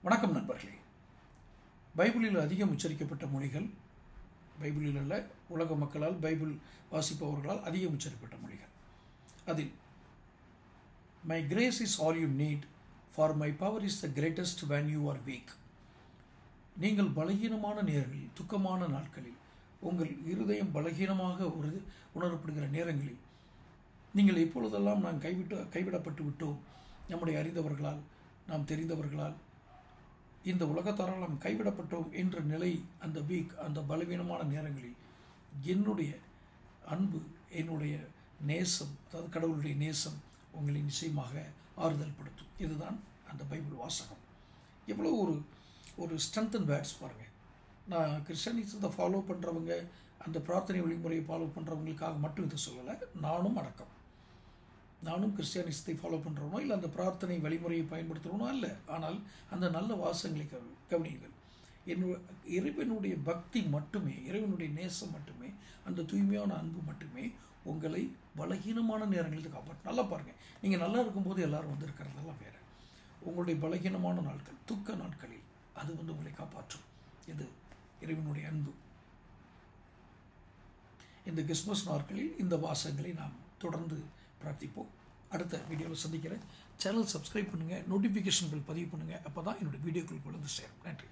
வணக்கம் நண்பர்களே. பைபிளில் அதிகம் உச்சரிக்கப்பட்ட மொழிகள், பைபிளில் உள்ள உலக மக்களால், பைபிள் வாசிப்பவர்களால் அதிகம் உச்சரிக்கப்பட்ட மொழிகள். அதில் my grace is all you need, for my power is the greatest when you are weak. நீங்கள் பலகீனமான நேரங்களில், துக்கமான நாட்களில், உங்கள் இருதயம் பலகீனமாக உணரப்படுகிற நேரங்களில், நீங்கள் எப்பொழுதெல்லாம் நாம் கைவிடப்பட்டு விட்டோம், நம்முடைய அறிந்தவர்களால், நாம் தெரிந்தவர்களால், இந்த உலகத்தாரால் நாம் கைவிடப்பட்டோம் என்ற நிலை, அந்த வீக், அந்த பலவீனமான நேரங்களில் என்னுடைய அன்பு, என்னுடைய நேசம், அதாவது கடவுளுடைய நேசம் உங்களை நிச்சயமாக ஆறுதல் படுத்தும். இதுதான் அந்த பைபிள் வாசகம். எவ்வளோ ஒரு ஸ்ட்ரென்த் அண்ட் வேர்ட்ஸ் பாருங்கள். நான் கிறிஸ்டியனிசத்தை ஃபாலோ பண்ணுறவங்க, அந்த பிரார்த்தனை வழிமுறையை ஃபாலோ பண்ணுறவங்களுக்காக மட்டும் இதை சொல்லலை. நானும் கிறிஸ்டியானிசத்தை ஃபாலோ பண்ணுறவனோ இல்லை அந்த பிரார்த்தனை வழிமுறையை பயன்படுத்துகிறவனோ அல்ல. ஆனால் அந்த நல்ல வாசகங்களை கவனியுங்கள். இறைவனுடைய பக்தி மட்டுமே, இறைவனுடைய நேசம் மட்டுமே, அந்த தூய்மையான அன்பு மட்டுமே உங்களை பலகீனமான நேரங்களுக்கு காப்பாற்றும். நல்லா பாருங்கள், நீங்கள் நல்லா இருக்கும்போது எல்லோரும் இருக்கிறதெல்லாம் வேறு. உங்களுடைய பலகீனமான நாட்கள், துக்க நாட்களில் அது உங்களை காப்பாற்றும். இது இறைவனுடைய அன்பு. இந்த கிறிஸ்மஸ் நாட்களில் இந்த வாசகங்களை நாம் தொடர்ந்து பிரார்த்திப்போம். அடுத்த வீடியோவில் சந்திக்கிறேன். சேனல் சப்ஸ்கிரைப் பண்ணுங்கள், நோட்டிஃபிகேஷன் பில் பதிவு பண்ணுங்கள். அப்போ தான் என்னுடைய வீடியோக்கள் வந்து சேரும். நன்றி.